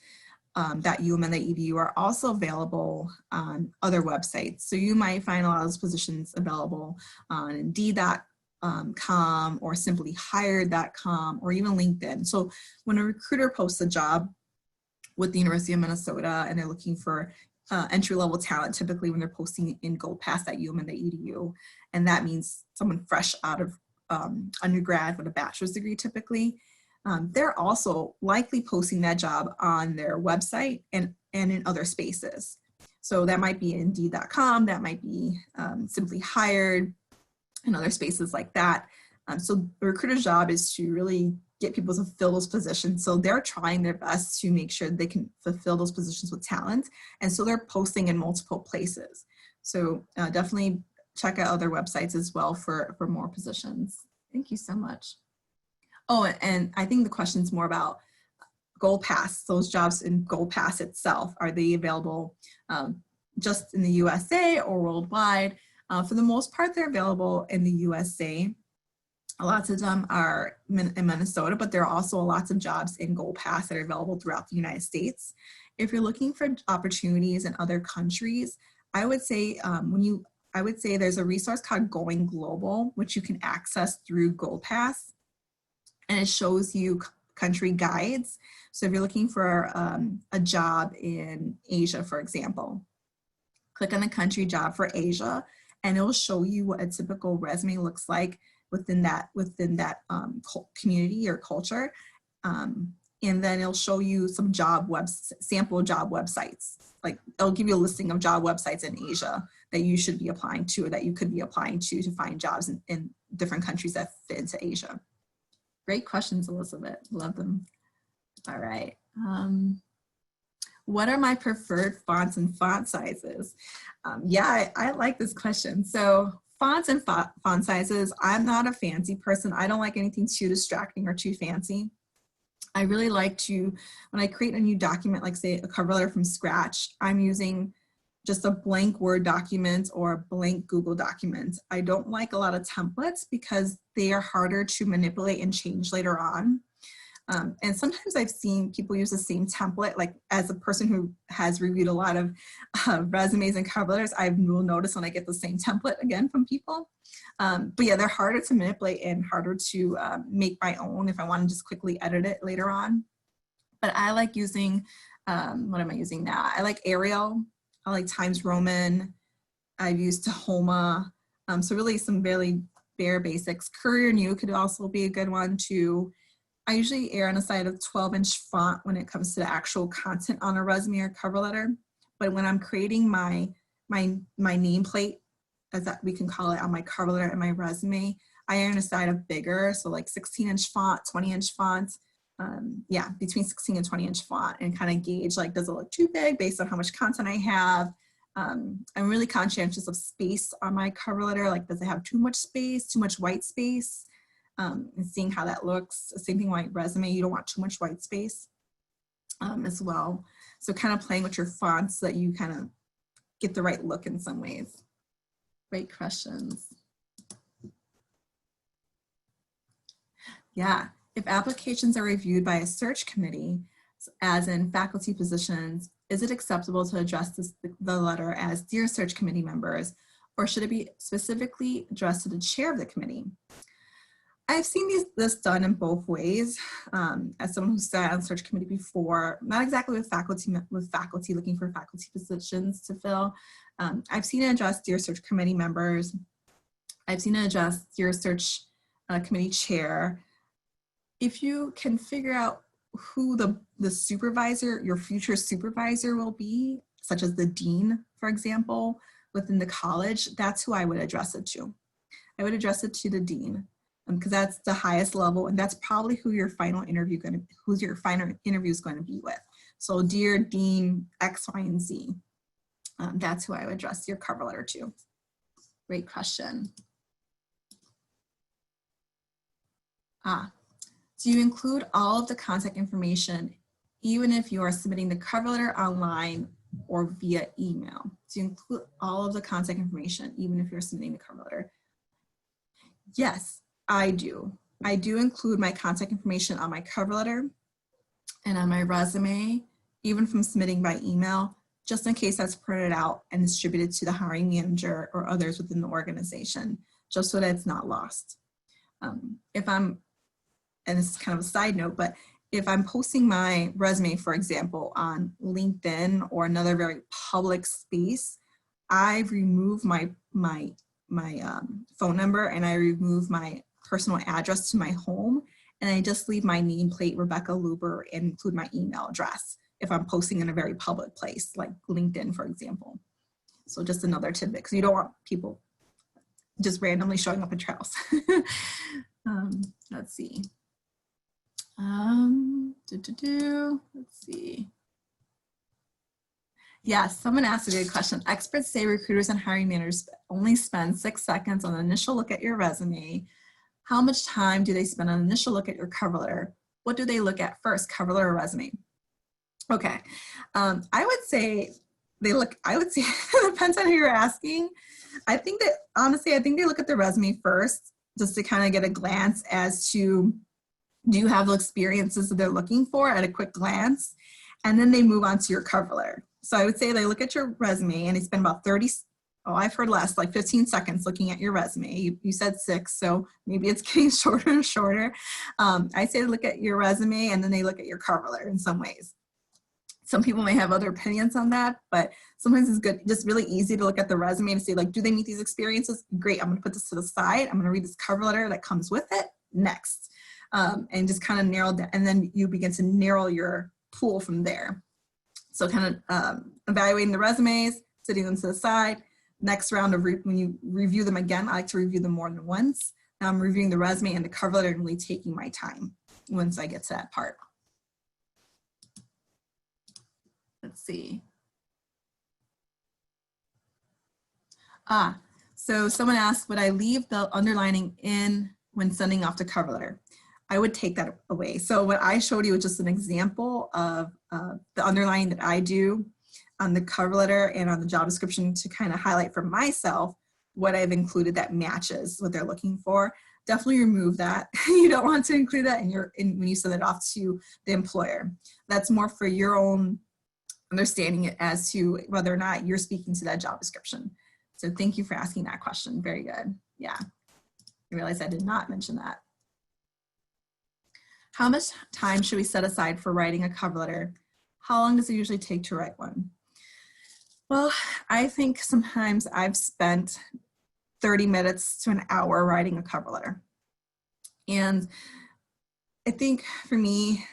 .umn.edu are also available on other websites. So you might find a lot of those positions available on Indeed.com or simply hired.com or even LinkedIn. So when a recruiter posts a job with the University of Minnesota and they're looking for entry-level talent, typically when they're posting in GoldPass.umn.edu, and that means someone fresh out of undergrad with a bachelor's degree typically, they're also likely posting that job on their website and in other spaces. So that might be Indeed.com, that might be simply hired, and other spaces like that. So the recruiter's job is to really get people to fill those positions. So they're trying their best to make sure they can fulfill those positions with talent. And so they're posting in multiple places. So definitely check out other websites as well for more positions. Thank you so much. Oh, and I think the question's more about GoldPass, those jobs in GoldPass itself. Are they available just in the USA or worldwide? For the most part, they're available in the USA. Lots of them are in Minnesota, but there are also lots of jobs in GoldPass that are available throughout the United States. If you're looking for opportunities in other countries, I would say there's a resource called Going Global, which you can access through GoldPass, and it shows you country guides. So if you're looking for a job in Asia, for example, click on the country job for Asia, and it'll show you what a typical resume looks like within that community or culture. And then it'll show you some sample job websites. Like it'll give you a listing of job websites in Asia that you should be applying to, or that you could be applying to find jobs in different countries that fit into Asia. Great questions, Elizabeth. Love them. All right. What are my preferred fonts and font sizes? Yeah, I like this question. So fonts and font sizes, I'm not a fancy person. I don't like anything too distracting or too fancy. I really like to, when I create a new document, like say a cover letter from scratch, I'm using just a blank Word document or a blank Google document. I don't like a lot of templates because they are harder to manipulate and change later on. And sometimes I've seen people use the same template, like as a person who has reviewed a lot of resumes and cover letters, I will notice when I get the same template again from people. But yeah, they're harder to manipulate and harder to make my own if I want to just quickly edit it later on. But I like using, what am I using now? I like Arial, I like Times Roman, I've used Tahoma. So really some really bare basics. Courier New could also be a good one too. I usually err on the side of 12-inch font when it comes to the actual content on a resume or cover letter. But when I'm creating my nameplate, as that we can call it, on my cover letter and my resume, I err on the side of bigger, so like 16-inch font, 20-inch font. Yeah, between 16 and 20-inch font, and kind of gauge, like, does it look too big based on how much content I have? I'm really conscientious of space on my cover letter. Like, does it have too much space, too much white space? And seeing how that looks. Same thing with resume, you don't want too much white space as well. So kind of playing with your fonts so that you kind of get the right look in some ways. Great questions. Yeah, if applications are reviewed by a search committee, as in faculty positions, is it acceptable to address the letter as Dear Search Committee members, or should it be specifically addressed to the chair of the committee? I've seen this done in both ways. As someone who sat on search committee before, not exactly with faculty looking for faculty positions to fill. I've seen it address Dear Search Committee members. I've seen it address Dear Search Committee chair. If you can figure out who the supervisor, your future supervisor will be, such as the dean, for example, within the college, that's who I would address it to. I would address it to the dean. because that's the highest level, and that's probably who your final interview is going to be with. So dear Dean X, Y, and Z. That's who I would address your cover letter to. Great question. Do you include all of the contact information even if you are submitting the cover letter online or via email? Do you include all of the contact information even if you're submitting the cover letter? Yes, I do. I do include my contact information on my cover letter and on my resume, even from submitting by email, just in case that's printed out and distributed to the hiring manager or others within the organization, just so that it's not lost. If I'm, and this is kind of a side note, but if I'm posting my resume, for example, on LinkedIn or another very public space, I remove my phone number and I remove my personal address to my home, and I just leave my nameplate, Rebecca Luebbert, and include my email address if I'm posting in a very public place, like LinkedIn, for example. So just another tidbit, because you don't want people just randomly showing up in trails. Let's see. Let's see. Yes, someone asked a good question. Experts say recruiters and hiring managers only spend 6 seconds on the initial look at your resume. How much time do they spend on an initial look at your cover letter? What do they look at first, cover letter or resume? Okay, I would say it depends on who you're asking. I think that, honestly, I think they look at the resume first, just to kind of get a glance as to, do you have the experiences that they're looking for at a quick glance? And then they move on to your cover letter. So I would say they look at your resume and they spend about 15 seconds looking at your resume. You said 6, so maybe it's getting shorter and shorter. I say look at your resume and then they look at your cover letter in some ways. Some people may have other opinions on that, but sometimes it's good, just really easy to look at the resume and say, like, do they meet these experiences? Great, I'm gonna put this to the side. I'm gonna read this cover letter that comes with it next. And just kind of narrow down, and then you begin to narrow your pool from there. So kind of evaluating the resumes, sitting them to the side. Next round of when you review them again, I like to review them more than once. Now I'm reviewing the resume and the cover letter and really taking my time once I get to that part. Let's see. So someone asked, would I leave the underlining in when sending off the cover letter? I would take that away. So what I showed you was just an example of the underlining that I do on the cover letter and on the job description to kind of highlight for myself what I've included that matches what they're looking for. Definitely remove that. You don't want to include that when you send it off to the employer. That's more for your own understanding as to whether or not you're speaking to that job description. So thank you for asking that question. Very good. Yeah, I realized I did not mention that. How much time should we set aside for writing a cover letter? How long does it usually take to write one? Well, I think sometimes I've spent 30 minutes to an hour writing a cover letter. And I think for me,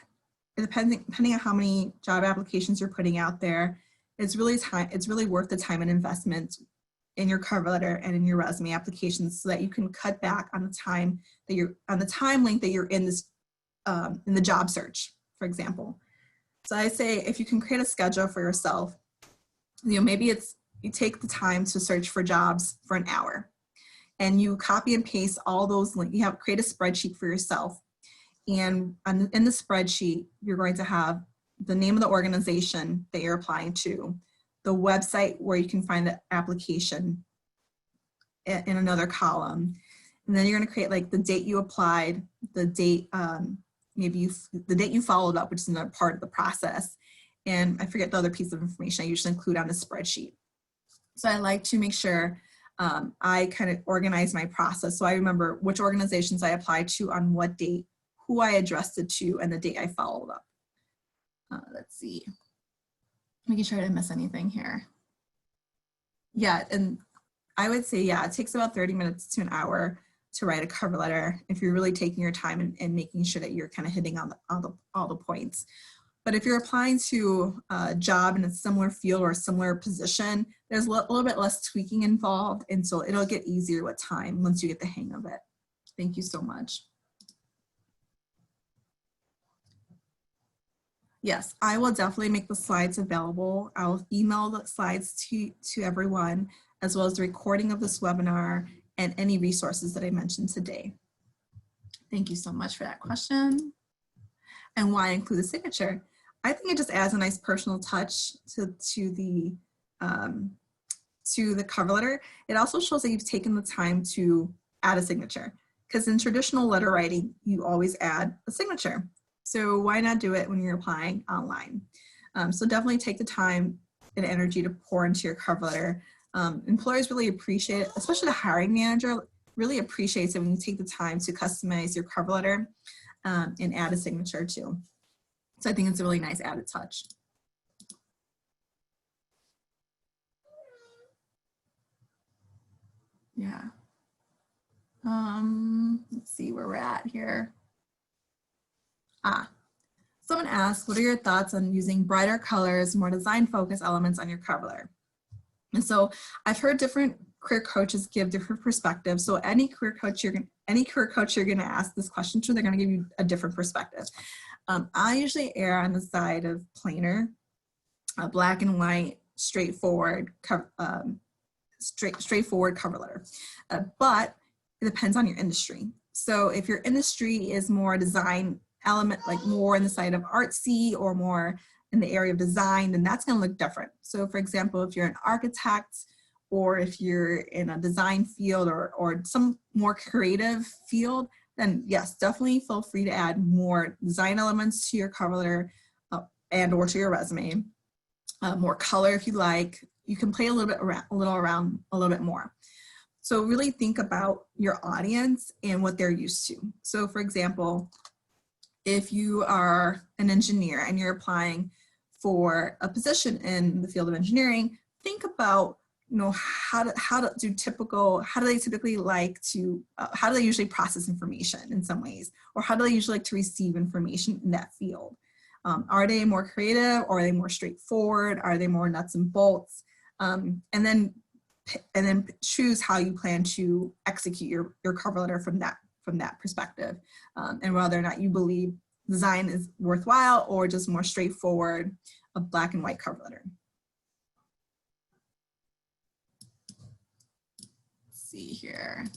depending on how many job applications you're putting out there, it's really worth the time and investment in your cover letter and in your resume applications so that you can cut back on the time length that you're in this in the job search, for example. So I say if you can create a schedule for yourself, maybe you take the time to search for jobs for an hour and you copy and paste all those links. Create a spreadsheet for yourself. And in the spreadsheet, you're going to have the name of the organization that you're applying to, the website where you can find the application in another column. And then you're going to create like the date you applied, the date, the date you followed up, which is another part of the process. And I forget the other piece of information I usually include on the spreadsheet. So I like to make sure I kind of organize my process. So I remember which organizations I applied to on what date, who I addressed it to, and the date I followed up. Let's see, making sure I didn't miss anything here. Yeah, and I would say, yeah, it takes about 30 minutes to an hour to write a cover letter if you're really taking your time and making sure that you're kind of hitting on all the points. But if you're applying to a job in a similar field or a similar position, there's a little bit less tweaking involved, and so it'll get easier with time once you get the hang of it. Thank you so much. Yes, I will definitely make the slides available. I'll email the slides to everyone, as well as the recording of this webinar and any resources that I mentioned today. Thank you so much for that question. And why include a signature? I think it just adds a nice personal touch to the cover letter. It also shows that you've taken the time to add a signature, because in traditional letter writing, you always add a signature. So why not do it when you're applying online? So definitely take the time and energy to pour into your cover letter. Employers really appreciate it, especially the hiring manager really appreciates it when you take the time to customize your cover letter and add a signature too. So I think it's a really nice added touch. Yeah. Let's see where we're at here. Someone asked, what are your thoughts on using brighter colors, more design-focused elements on your cover letter? And so I've heard different career coaches give different perspectives. So any career coach you're gonna ask this question to, they're gonna give you a different perspective. I usually err on the side of plainer, black and white, straightforward cover letter. But it depends on your industry. So if your industry is more design element, like more in the side of artsy or more in the area of design, then that's going to look different. So for example, if you're an architect, or if you're in a design field or some more creative field, then yes, definitely feel free to add more design elements to your cover letter and or to your resume. More color if you like. You can play a little bit more. So really think about your audience and what they're used to. So for example, if you are an engineer and you're applying for a position in the field of engineering, think about, you know, how do they typically like to, how do they usually process information in some ways, or how do they usually like to receive information in that field? Are they more creative, or are they more straightforward? Are they more nuts and bolts? And then choose how you plan to execute your cover letter from that perspective, and whether or not you believe design is worthwhile or just more straightforward, a black and white cover letter. Let's see here.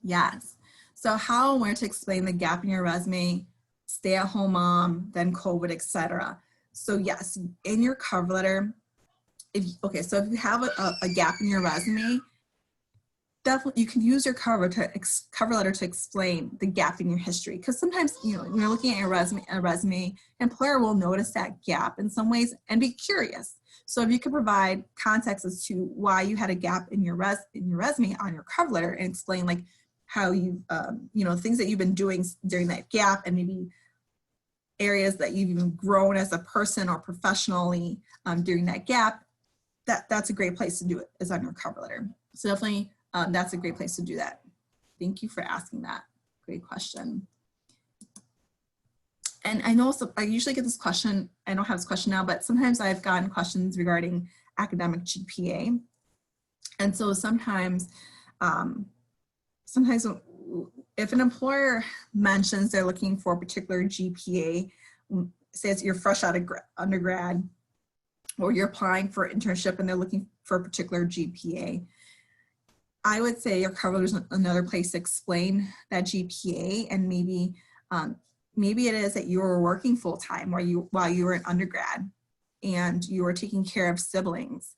Yes. So how and where to explain the gap in your resume, stay-at-home mom, then COVID, etc. So yes, in your cover letter, so if you have a gap in your resume, definitely you can use your cover letter to explain the gap in your history. Because sometimes, you know, when you're looking at your resume, employer will notice that gap in some ways and be curious. So if you could provide context as to why you had a gap in your resume on your cover letter, and explain like how you, you know, things that you've been doing during that gap, and maybe areas that you've even grown as a person or professionally during that gap, that's a great place to do it, is on your cover letter. So definitely that's a great place to do that. Thank you for asking that. Great question. And I know, so I usually get this question, I don't have this question now, but sometimes I've gotten questions regarding academic GPA. And so sometimes if an employer mentions they're looking for a particular GPA, says you're fresh out of undergrad, or you're applying for an internship and they're looking for a particular GPA, I would say your cover letter is another place to explain that GPA, and maybe it is that you were working full-time while you were an undergrad and you were taking care of siblings.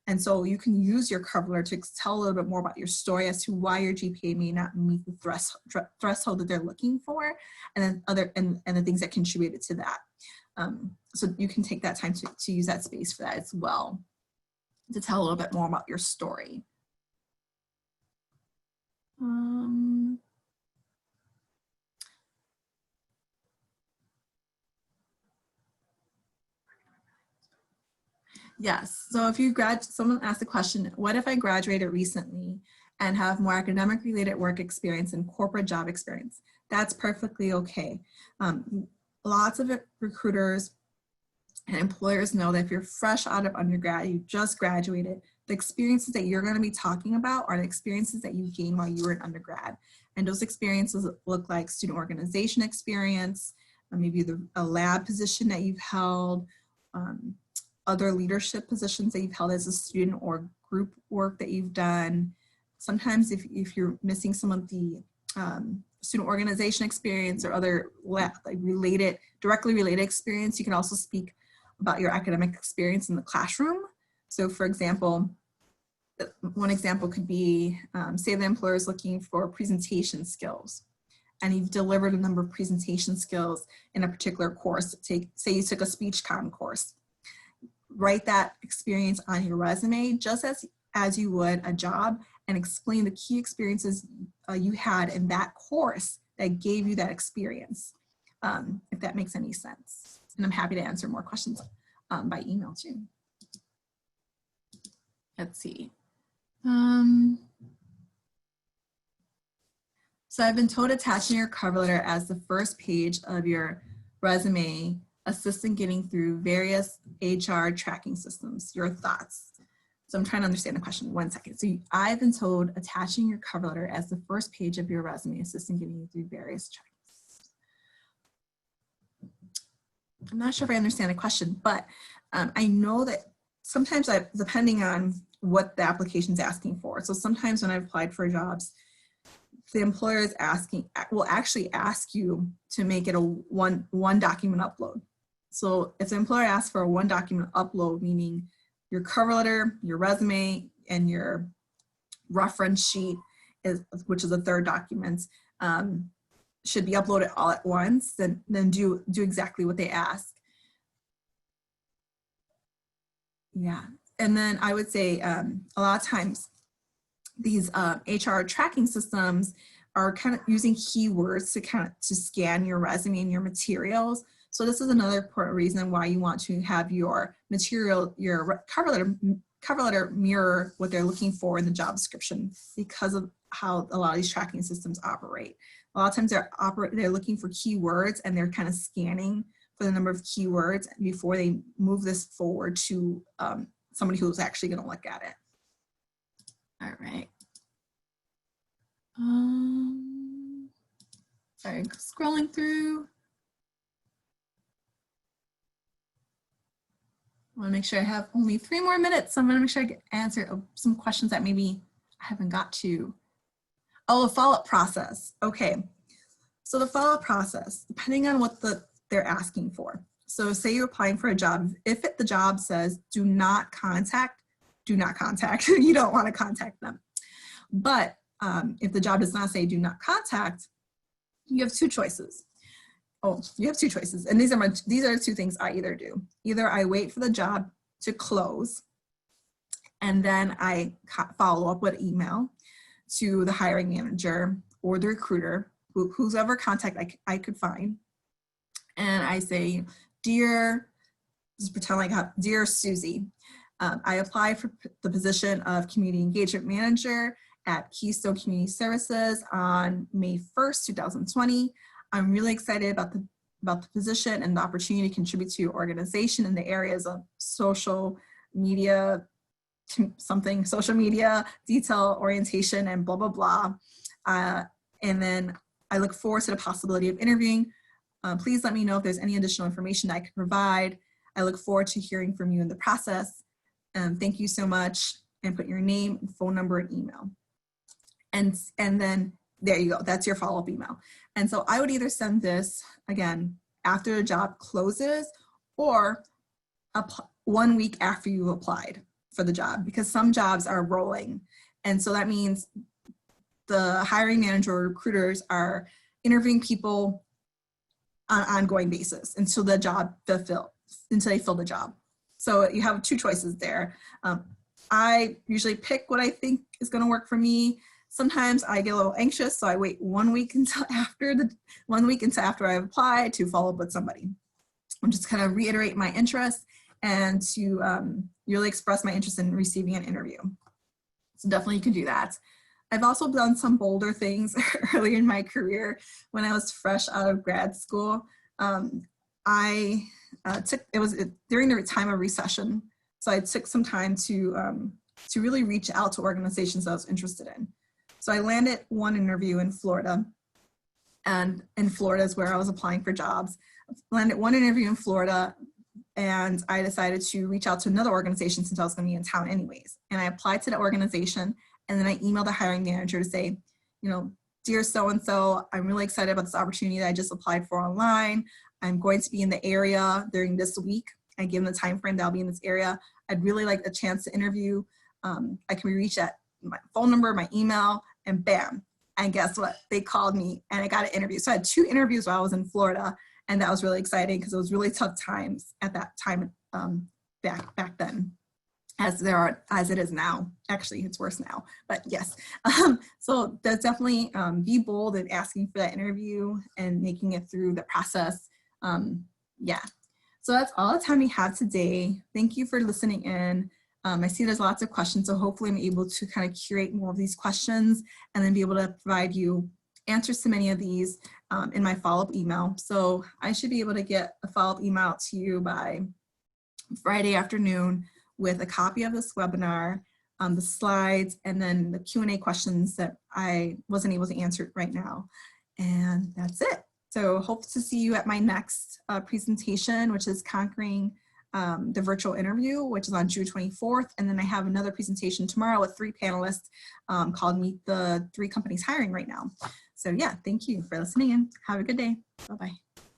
And so you can use your cover letter to tell a little bit more about your story as to why your GPA may not meet the threshold that they're looking for, and then the things that contributed to that. So you can take that time to use that space for that as well, to tell a little bit more about your story. Yes, so if you someone asked the question, what if I graduated recently and have more academic related work experience and corporate job experience? That's perfectly okay. Lots of recruiters and employers know that if you're fresh out of undergrad, you just graduated, the experiences that you're going to be talking about are the experiences that you gained while you were in undergrad. And those experiences look like student organization experience, maybe a lab position that you've held, other leadership positions that you've held as a student, or group work that you've done. Sometimes if you're missing some of the student organization experience or other directly related experience, you can also speak about your academic experience in the classroom. So for example, one example could be, say the employer is looking for presentation skills, and you've delivered a number of presentation skills in a particular course. Say you took a speech comm course. Write that experience on your resume just as you would a job, and explain the key experiences you had in that course that gave you that experience, if that makes any sense. And I'm happy to answer more questions by email too. Let's see. So I've been told attaching your cover letter as the first page of your resume assists in getting through various HR tracking systems. Your thoughts? So I'm trying to understand the question. 1 second. So I've been told attaching your cover letter as the first page of your resume assists in getting you through various tracking systems. I'm not sure if I understand the question, but I know that sometimes depending on what the application is asking for. So sometimes when I've applied for jobs, the employer is will actually ask you to make it a one document upload. So if the employer asks for a 1 document upload, meaning your cover letter, your resume, and your reference sheet, which is the 3rd document, should be uploaded all at once, then do exactly what they ask. Yeah, and then I would say a lot of times these HR tracking systems are kind of using keywords to scan your resume and your materials. So this is another important reason why you want to have your material, your cover letter mirror what they're looking for in the job description, because of how a lot of these tracking systems operate. A lot of times they're looking for keywords, and they're kind of scanning for the number of keywords before they move this forward to somebody who's actually going to look at it. All right. Sorry, scrolling through. I want to make sure I have only 3 more minutes. So I'm going to make sure I answer some questions that maybe I haven't got to. Oh, a follow-up process. Okay. So the follow-up process, depending on what they're asking for. So say you're applying for a job. If the job says do not contact, you don't want to contact them. But if the job does not say do not contact, you have 2 choices. Oh, you have 2 choices. And these are 2 things I either do. Either I wait for the job to close, and then I follow up with email to the hiring manager or the recruiter, whoever contact I could find. And I say, dear Susie, I applied for the position of Community Engagement Manager at Keystone Community Services on May 1st, 2020. I'm really excited about the position and the opportunity to contribute to your organization in the areas of social media, detail orientation, and blah, blah, blah. And then I look forward to the possibility of interviewing. Please let me know if there's any additional information that I can provide. I look forward to hearing from you in the process. Thank you so much, and put your name, phone number, and email. And then there you go, that's your follow-up email. And so I would either send this, again, after the job closes, or 1 week after you applied for the job, because some jobs are rolling. And so that means the hiring manager or recruiters are interviewing people on an ongoing basis until they fill the job. So you have 2 choices there. I usually pick what I think is going to work for me. Sometimes I get a little anxious, so I wait 1 week until after I've applied to follow up with somebody. I'm just kind of reiterate my interest and to really express my interest in receiving an interview. So definitely you can do that. I've also done some bolder things earlier in my career. When I was fresh out of grad school, it was during the time of recession. So I took some time to to really reach out to organizations I was interested in. So I landed one interview in Florida, and in Florida is where I was applying for jobs. Landed one interview in Florida, and I decided to reach out to another organization since I was going to be in town anyways. And I applied to the organization, and then I emailed the hiring manager to say, you know, dear so-and-so, I'm really excited about this opportunity that I just applied for online. I'm going to be in the area during this week. I give them the time frame that I'll be in this area. I'd really like a chance to interview. I can be reached at my phone number, my email, and bam. And guess what? They called me and I got an interview. So I had 2 interviews while I was in Florida, and that was really exciting because it was really tough times at that time back then, as it is now. Actually, it's worse now, but yes. So that's definitely be bold in asking for that interview and making it through the process. Yeah. So that's all the time we have today. Thank you for listening in. I see there's lots of questions, so hopefully I'm able to kind of curate more of these questions and then be able to provide you answers to many of these in my follow-up email. So I should be able to get a follow-up email out to you by Friday afternoon with a copy of this webinar, the slides, and then the Q&A questions that I wasn't able to answer right now. And that's it. So hope to see you at my next presentation, which is Conquering the Virtual Interview, which is on June 24th. And then I have another presentation tomorrow with 3 panelists called Meet the 3 Companies Hiring Right Now. So yeah, thank you for listening in. Have a good day. Bye-bye.